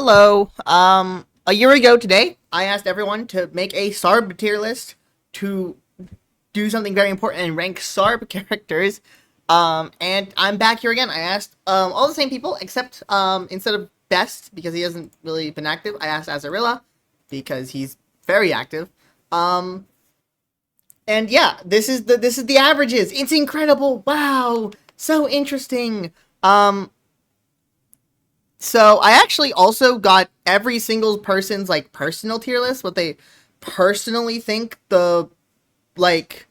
Hello. A year ago today, I asked everyone to make a Sarb tier list to do something very important and rank Sarb characters. And I'm back here again. I asked all the same people except instead of Best because he hasn't really been active, I asked Azarilla because he's very active. Um, and yeah, this is the averages. It's incredible. Wow, so interesting. Um, So I actually also got every single person's like personal tier list, what they personally think like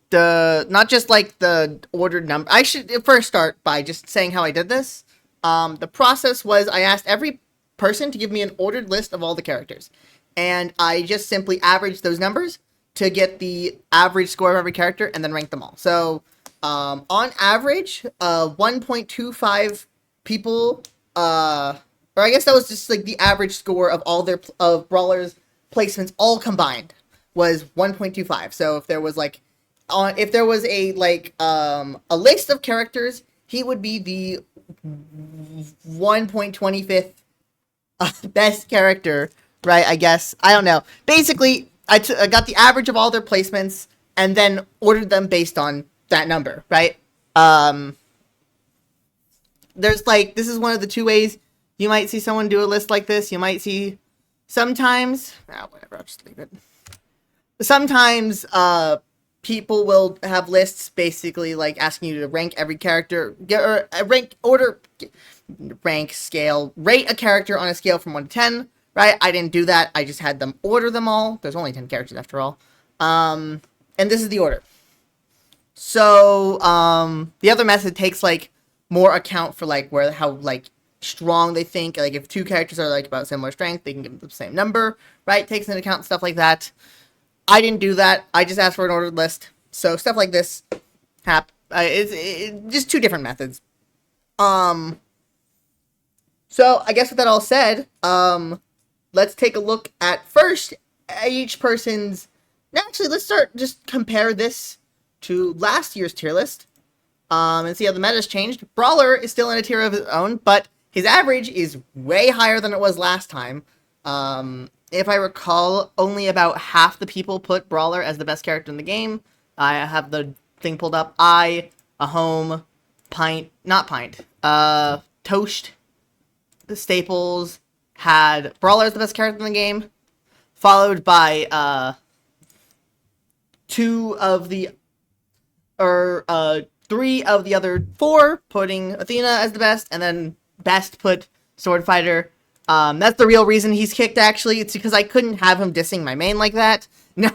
the not just like the ordered number. I should first start by just saying how I did this. The process was I asked every person to give me an ordered list of all the characters, and I just simply averaged those numbers to get the average score of every character and then rank them all. So on average, 1.25 people or I guess that was just like the average score of all their of brawlers placements all combined was 1.25. So if there was like if there was a list of characters, he would be the 1.25th best character, right? I guess I don't know. Basically, I got the average of all their placements and then ordered them based on that number, right? Um, there's like this is one of the two ways you might see someone do a list like this. You might see sometimes, whatever, I'll just leave it. Sometimes people will have lists basically like asking you to rank every character, or rank order, rank scale, rate a character on a scale from 1 to 10, right? I didn't do that. I just had them order them all. There's only 10 characters after all. And this is the order. So the other method takes like more account for like how like strong they think, like if two characters are like about similar strength, they can give them the same number, right? Takes into account stuff like that. I didn't do that. I just asked for an ordered list. So stuff like this, it's just two different methods. Um, so I guess with that all said, let's take a look at first each person's. Actually, let's start just compare this to last year's tier list. And see how the meta's changed. Brawler is still in a tier of his own, but his average is way higher than it was last time. If I recall, only about half the people put Brawler as the best character in the game. I have the thing pulled up. A home, Toast, the Staples had Brawler as the best character in the game, followed by three of the other four putting Athena as the best, and then Best put Sword Fighter. That's the real reason he's kicked, actually. It's because I couldn't have him dissing my main like that. No,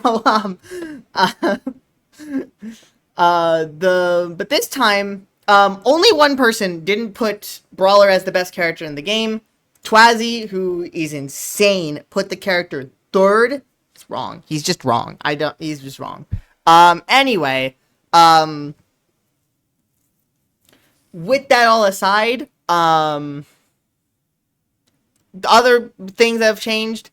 but this time, only one person didn't put Brawler as the best character in the game. Twazzy, who is insane, put the character third. It's wrong. He's just wrong. He's just wrong. Anyway, with that all aside, the other things that have changed,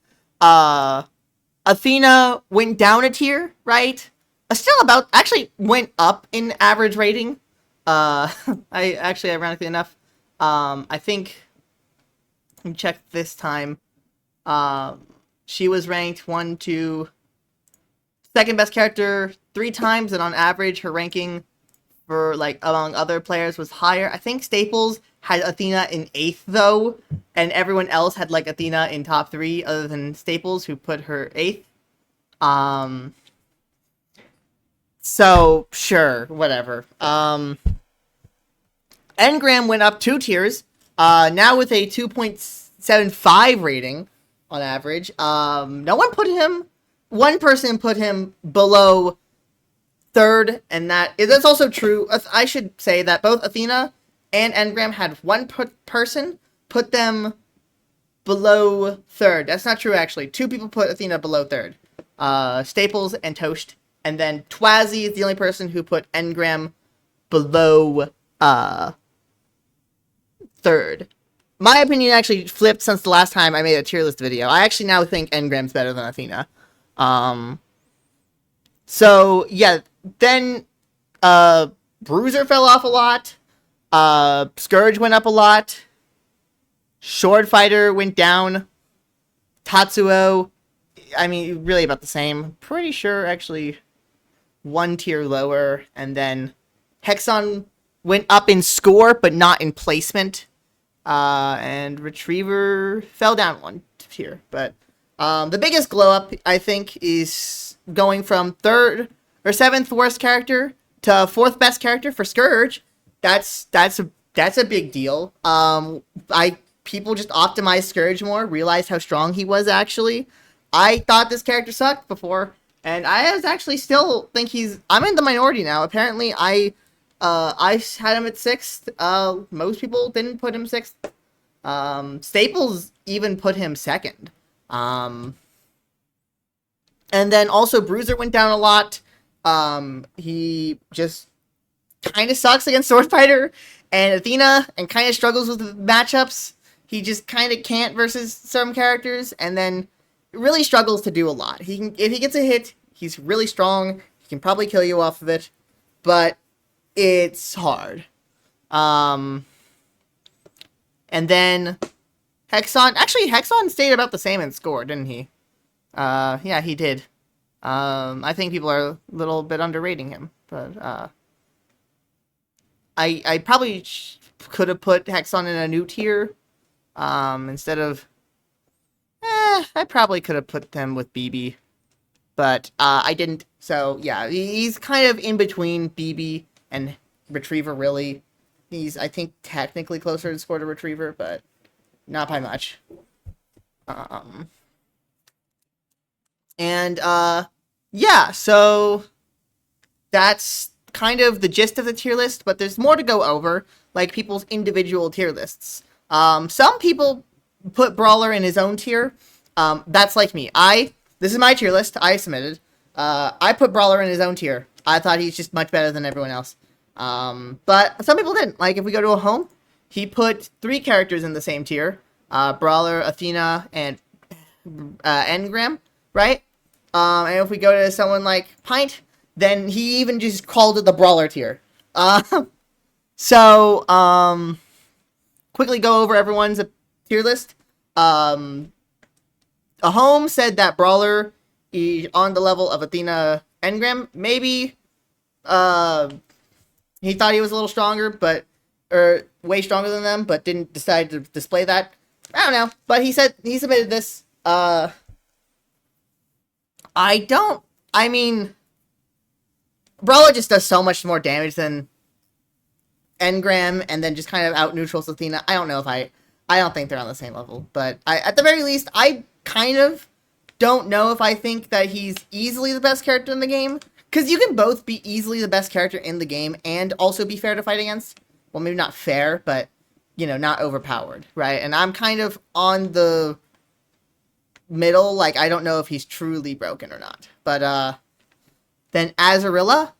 Athena went down a tier, right? Actually went up in average rating. Ironically enough, I think, let me check this time, she was ranked 1, 2, second best character 3 times, and on average, her ranking for like among other players was higher. I think Staples had Athena in 8th though, and everyone else had like Athena in top 3 other than Staples, who put her 8th. So sure, whatever. Engram went up 2 tiers, now with a 2.75 rating on average. One person put him below third, and that's also true. I should say that both Athena and Engram had one person put them below third. That's not true, actually. 2 people put Athena below third. Staples and Toast. And then Twazzy is the only person who put Engram below third. My opinion actually flipped since the last time I made a tier list video. I actually now think Engram's better than Athena. So yeah, then Bruiser fell off a lot. Scourge went up a lot. Sword Fighter went down. Tatsuo, I mean, really about the same. Pretty sure, actually, one tier lower. And then Hexon went up in score, but not in placement. And Retriever fell down one tier. But the biggest glow up, I think, is going from third or seventh worst character to fourth best character for Scourge. That's a big deal. People just optimized Scourge more, realized how strong he was actually. I thought this character sucked before, and I was actually still think I'm in the minority now. Apparently, I had him at sixth. Most people didn't put him sixth. Staples even put him second. And then also Bruiser went down a lot. He just kind of sucks against Sword Fighter and Athena, and kind of struggles with matchups. He just kind of can't versus some characters, and then really struggles to do a lot. If he gets a hit, he's really strong. He can probably kill you off of it, but it's hard. And then Hexon stayed about the same in score, didn't he? Yeah, he did. I think people are a little bit underrating him, but I probably could have put Hexon in a new tier, instead of, I probably could have put them with BB, but I didn't. So yeah, he's kind of in between BB and Retriever. Really, he's, I think, technically closer in score to Retriever, but not by much. Yeah, so that's kind of the gist of the tier list, but there's more to go over, like people's individual tier lists. Some people put Brawler in his own tier. That's like me. This is my tier list I submitted. I put Brawler in his own tier. I thought he's just much better than everyone else. But some people didn't. Like, if we go to a home, he put 3 characters in the same tier. Brawler, Athena, and Engram, right? And if we go to someone like Pint, then he even just called it the Brawler tier. So, quickly go over everyone's tier list. A home said that Brawler is on the level of Athena Engram. Maybe he thought he was a little stronger, or way stronger than them, but didn't decide to display that. I don't know, but he submitted this. Brawler just does so much more damage than Engram, and then just kind of out neutrals Athena. I don't think they're on the same level, but at the very least, I kind of don't know if I think that he's easily the best character in the game, because you can both be easily the best character in the game and also be fair to fight against. Well, maybe not fair, but, not overpowered, right? And I'm kind of on the middle, like, I don't know if he's truly broken or not. But, then Azarilla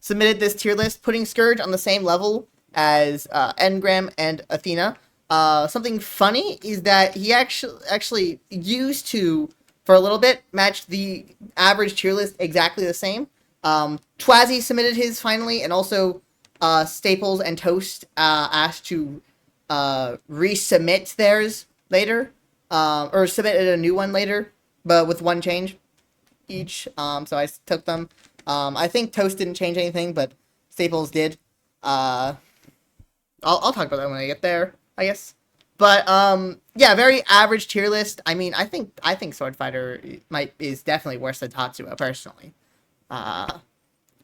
submitted this tier list, putting Scourge on the same level as Engram and Athena. Something funny is that he actually used to, for a little bit, match the average tier list exactly the same. Twazzy submitted his finally, and also Staples and Toast asked to resubmit theirs later, or submitted a new one later, but with one change each. So I took them. I think Toast didn't change anything, but Staples did. I'll talk about that when I get there, I guess. But yeah, very average tier list. I mean, I think Sword Fighter is definitely worse than Tatsuo personally.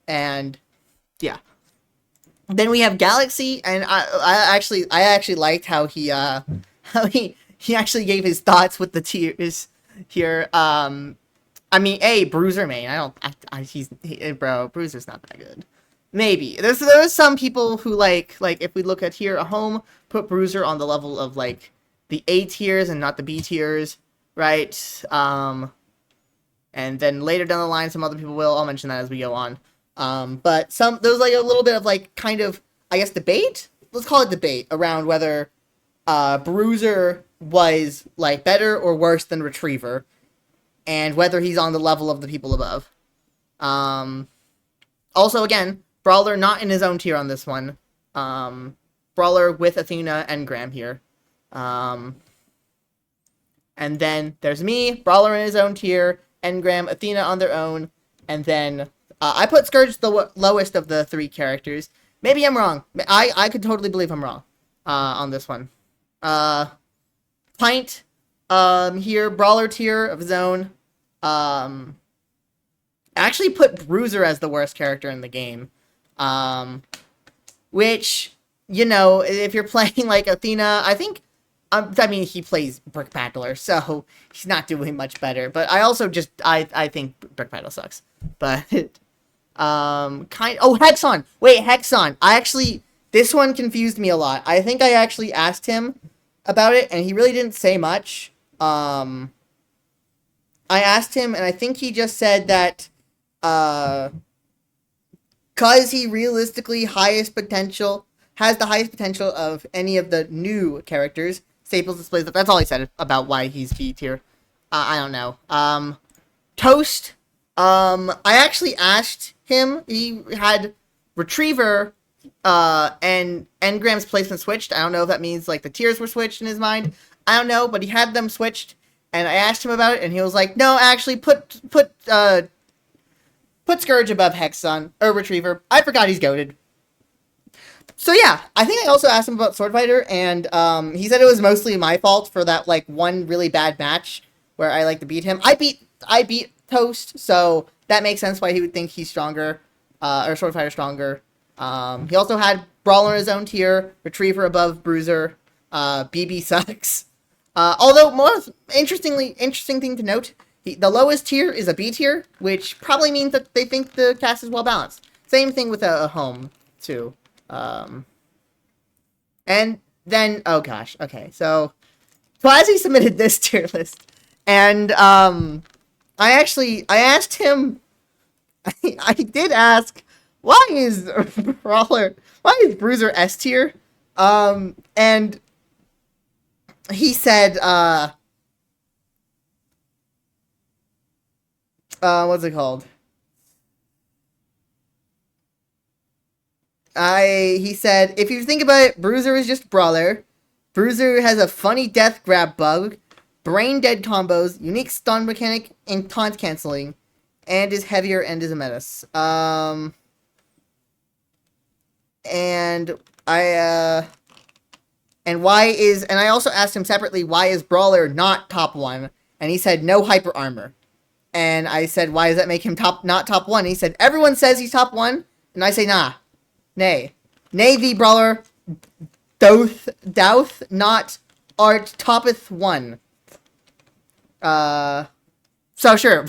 And yeah. Then we have Galaxy, and I actually liked how he actually gave his thoughts with the tiers here. I mean, Bruiser main. Bro, Bruiser's not that good. Maybe there's some people who like if we look at here, a home put Bruiser on the level of like the A tiers and not the B tiers, right? And then later down the line, some other people will. I'll mention that as we go on. But there was like a little bit of like kind of, I guess, debate. Let's call it debate around whether Bruiser was like better or worse than Retriever, and whether he's on the level of the people above. Also, again, Brawler not in his own tier on this one. Brawler with Athena and Graham here. And then there's me, Brawler in his own tier, Engram, Athena on their own, and then I put Scourge the lowest of the three characters. Maybe I'm wrong. I could totally believe I'm wrong on this one. Pint here, Brawler tier of his own. Actually put Bruiser as the worst character in the game. Which, you know, if you're playing like Athena, I think, I mean, he plays Brick Battler, so he's not doing much better. But I also just, I think Brick Battle sucks. But, Hexon! Wait, Hexon! This one confused me a lot. I think I actually asked him about it, and he really didn't say much. I asked him, and I think he just said that, cause he realistically has the highest potential of any of the new characters. Staples displays. That's all he said about why he's B tier. I don't know. Toast. I actually asked him. He had Retriever, and Engram's placement switched. I don't know if that means like the tiers were switched in his mind. I don't know, but he had them switched, and I asked him about it, and he was like, "No, actually, put Scourge above Hexon or Retriever. I forgot he's goated." So yeah, I think I also asked him about Sword Fighter, and he said it was mostly my fault for that like one really bad match where I like to beat him. I beat Toast, so that makes sense why he would think he's stronger, or Sword Fighter stronger. He also had Brawler in his own tier, Retriever above Bruiser. BB sucks. Although most interesting thing to note, the lowest tier is a B tier, which probably means that they think the cast is well balanced. Same thing with a home too. And then, oh gosh, okay, so Twazi submitted this tier list, and I asked him, I did ask, why is Bruiser S tier? And he said, what's it called? He said, if you think about it, Bruiser is just Brawler. Bruiser has a funny death grab bug, brain dead combos, unique stun mechanic, and taunt canceling, and is heavier and is a menace. And I also asked him separately, why is Brawler not top 1? And he said, no hyper armor. And I said, why does that make him not top 1? And he said, everyone says he's top 1. And I say, nah. Nay, the Brawler doth not art toppeth 1. So sure.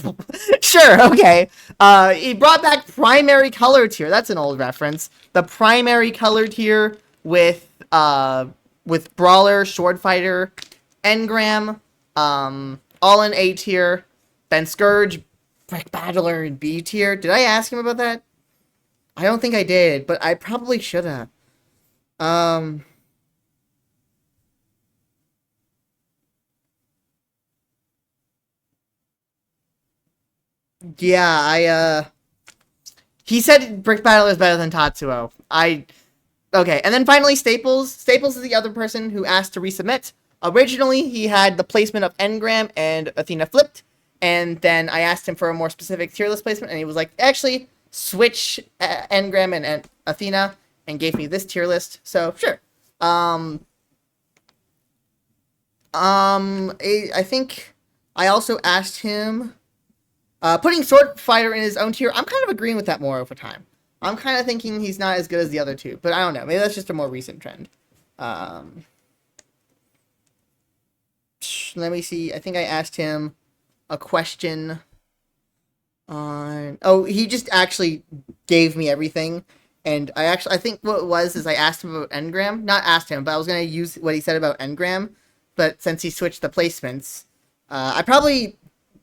Sure, okay. He brought back primary color tier. That's an old reference. The primary color tier with Brawler, Sword Fighter, Engram, all in A tier. Then Scourge, Brick Battler in B tier. Did I ask him about that? I don't think I did, but I probably should have. Yeah, he said Brick Battler is better than Tatsuo. Okay, and then finally Staples. Staples is the other person who asked to resubmit. Originally, he had the placement of Engram and Athena flipped, and then I asked him for a more specific tier list placement, and he was like, actually, switch Engram and Athena, and gave me this tier list. So sure. I think I also asked him, putting Sword Fighter in his own tier. I'm kind of agreeing with that more over time. I'm kind of thinking he's not as good as the other two, but I don't know. Maybe that's just a more recent trend. Let me see. I think I asked him a question on... Oh, he just actually gave me everything. And I think what it was is I asked him about Engram. Not asked him, but I was going to use what he said about Engram. But since he switched the placements, I probably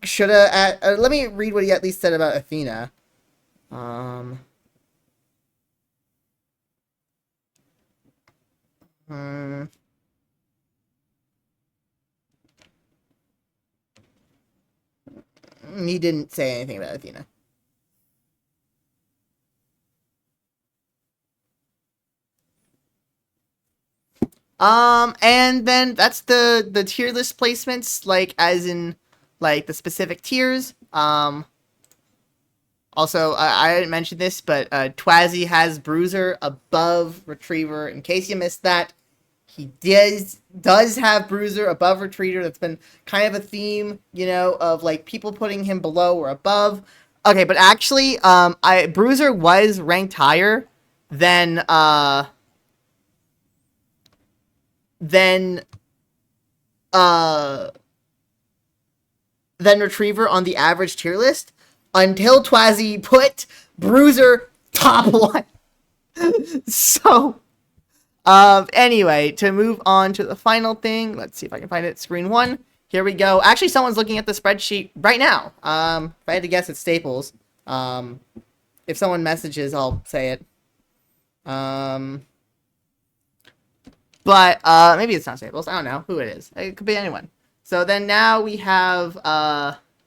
should have... let me read what he at least said about Athena. He didn't say anything about Athena. And then that's the tier list placements, like as in like the specific tiers. Also, I didn't mention this, but Twazzy has Bruiser above Retriever. In case you missed that, he does have Bruiser above Retriever. That's been kind of a theme, of like people putting him below or above. Okay, but actually, Bruiser was ranked higher than than uh than Retriever on the average tier list until Twazzy put Bruiser top one. So, anyway, to move on to the final thing, let's see if I can find it. Screen 1. Here we go. Actually, someone's looking at the spreadsheet right now. If I had to guess, it's Staples. If someone messages, I'll say it. But maybe it's not Staples. I don't know who it is. It could be anyone. So then now we have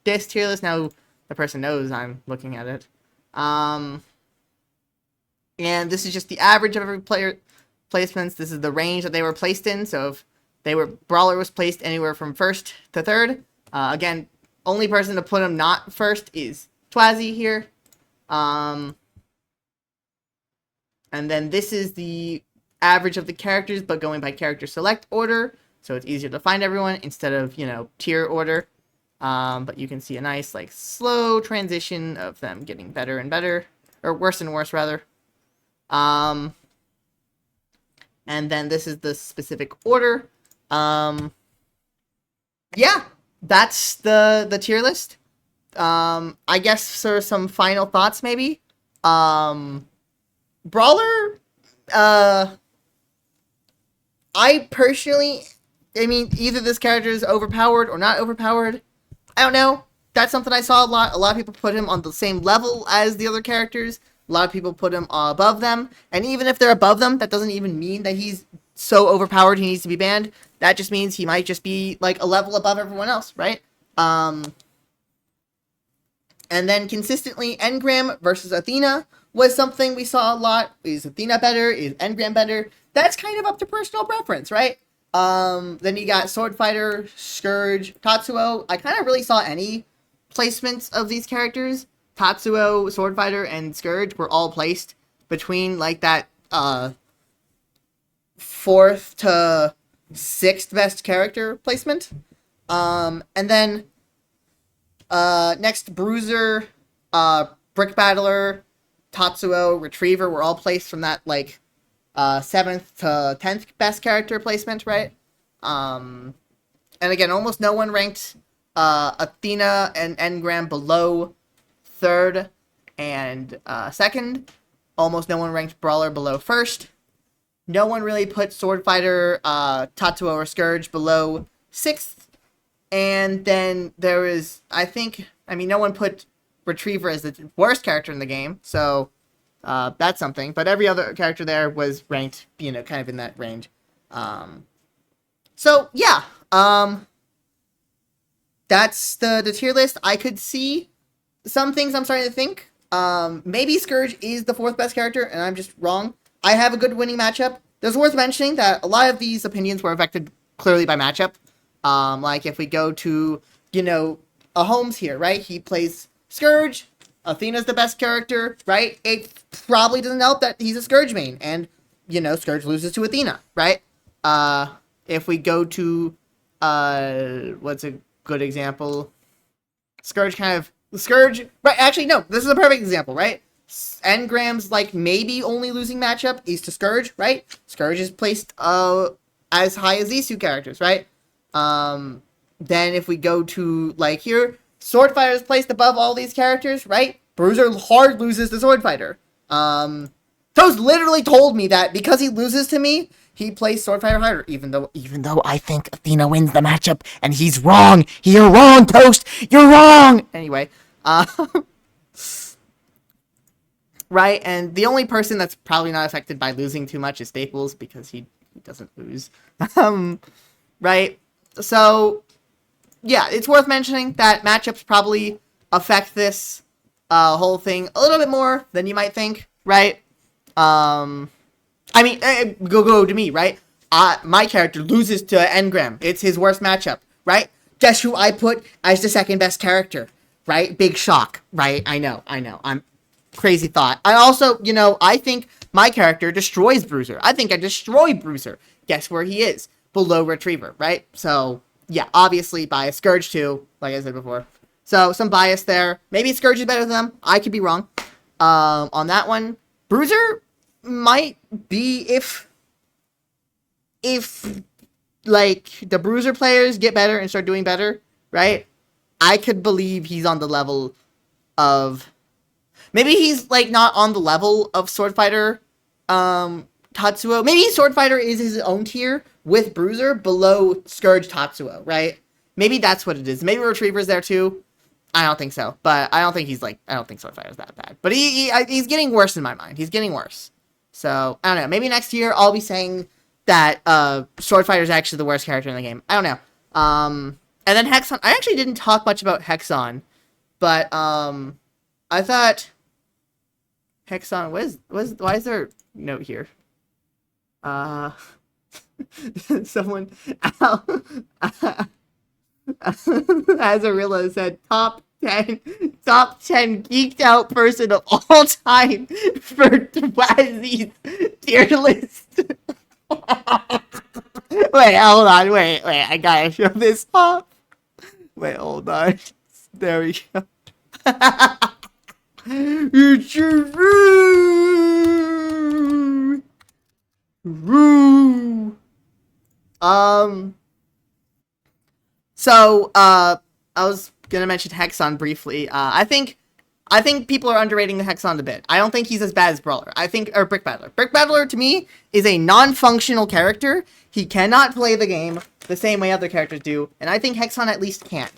this tier list. Now the person knows I'm looking at it. And this is just the average of every player placements. This is the range that they were placed in. So if Brawler was placed anywhere from first to third. Again, only person to put him not first is Twazzy here. And then this is the average of the characters, but going by character select order. So it's easier to find everyone instead of, tier order. But you can see a nice, like, slow transition of them getting better and better. Or worse and worse, rather. And then this is the specific order. Yeah, that's the tier list. I guess for some final thoughts, maybe. Brawler, I personally, either this character is overpowered or not overpowered. I don't know. That's something I saw a lot. A lot of people put him on the same level as the other characters. A lot of people put him above them. And even if they're above them, that doesn't even mean that he's so overpowered he needs to be banned. That just means he might just be, like, a level above everyone else, right? And then consistently, Engram versus Athena was something we saw a lot. Is Athena better? Is Engram better? That's kind of up to personal preference, right? Then you got Sword Fighter, Scourge, Tatsuo. I kind of really saw any placements of these characters. Tatsuo, Sword Fighter, and Scourge were all placed between, like, that, 4th to 6th best character placement. And then, next, Bruiser, Brick Battler, Tatsuo, Retriever were all placed from that, like, 7th to 10th best character placement, right? And again, almost no one ranked Athena and Engram below 3rd and 2nd. Almost no one ranked Brawler below 1st. No one really put Sword Fighter, Tatsuo, or Scourge below 6th. And then there is, no one put Retriever as the worst character in the game, so that's something. But every other character there was ranked, kind of in that range. So, yeah. That's the tier list. I could see some things I'm starting to think. Maybe Scourge is the 4th best character, and I'm just wrong. I have a good winning matchup. It's worth mentioning that a lot of these opinions were affected clearly by matchup. Like if we go to, a Holmes here, right? He plays Scourge. Athena's the best character, right? It probably doesn't help that he's a Scourge main, and, Scourge loses to Athena, right? If we go to, what's a good example? Scourge, right, actually, no, this is a perfect example, right? Engram's, like, maybe only losing matchup is to Scourge, right? Scourge is placed, as high as these two characters, right? Then if we go to, like, here, Sword Fighter is placed above all these characters, right? Bruiser hard loses to Sword Fighter. Toast literally told me that because he loses to me, he plays Sword Fighter harder, even though I think Athena wins the matchup, and he's wrong. You're wrong, Toast. You're wrong. Anyway, right, and the only person that's probably not affected by losing too much is Staples, because he doesn't lose. Right? So, yeah, it's worth mentioning that matchups probably affect this whole thing a little bit more than you might think, right? Go to me, right? my character loses to Engram. It's his worst matchup, right? Guess who I put as the second best character, right? Big shock, right? I know. I'm crazy thought. I also, I think my character destroys Bruiser. I think I destroy Bruiser. Guess where he is? Below Retriever, right? So, yeah, obviously bias. Scourge too, like I said before. So, some bias there. Maybe Scourge is better than them. I could be wrong. On that one, Bruiser might be if like the Bruiser players get better and start doing better, right? I could believe he's on the level of, maybe he's like not on the level of Sword Fighter Tatsuo. Maybe Sword Fighter is his own tier with Bruiser below Scourge Tatsuo, right? Maybe that's what it is. Maybe Retriever's there too. I don't think so, but I don't think Sword Fighter's that bad. But he's getting worse in my mind. He's getting worse. So, I don't know. Maybe next year I'll be saying that Sword Fighter's actually the worst character in the game. I don't know. And then Hexon. I actually didn't talk much about Hexon, but I thought Hexon why is there a note here? Someone as Arilla said, top 10 geeked out person of all time for Dwazi's tier list. Wait, hold on. Wait, I gotta show this off. Wait, hold on. There we go. It's true. So, I was gonna mention Hexon briefly. I think people are underrating the Hexon a bit. I don't think he's as bad as Brawler. Or Brick Battler. Brick Battler, to me, is a non-functional character. He cannot play the game the same way other characters do, and I think Hexon at least can.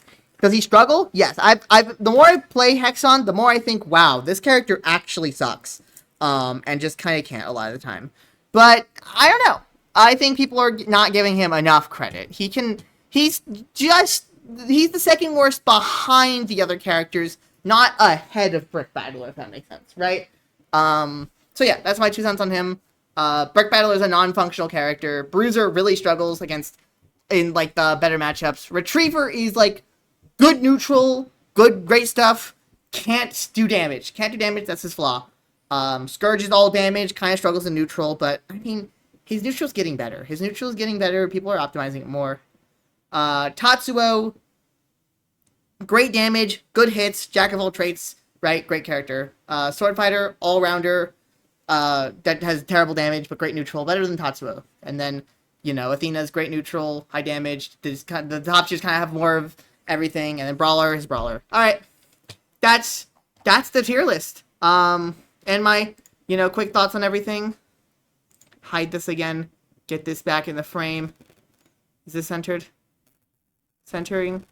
Does he struggle? Yes. The more I play Hexon, the more I think, wow, this character actually sucks. And just kind of can't a lot of the time. But, I don't know. I think people are not giving him enough credit. He's the second worst behind the other characters, not ahead of Brick Battler, if that makes sense, right? So yeah, that's my 2 cents on him. Brick Battler is a non-functional character. Bruiser really struggles in like the better matchups. Retriever is like good neutral, great stuff. Can't do damage. That's his flaw. Scourge is all damage, kind of struggles in neutral, but I mean, his neutral's getting better. People are optimizing it more. Tatsuo, great damage, good hits, jack of all traits, right? Great character. Sword Fighter, all-rounder, that has terrible damage, but great neutral, better than Tatsuo. And then, Athena's great neutral, high damage. The top tiers kind of have more of everything, and then Brawler is Brawler. Alright, that's the tier list. And my, quick thoughts on everything. Hide this again. Get this back in the frame. Is this centered? Centering.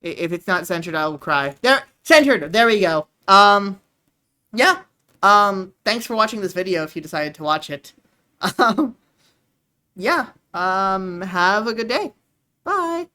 If it's not centered, I will cry. There, centered. There we go. Yeah. Thanks for watching this video if you decided to watch it. Yeah. Have a good day. Bye.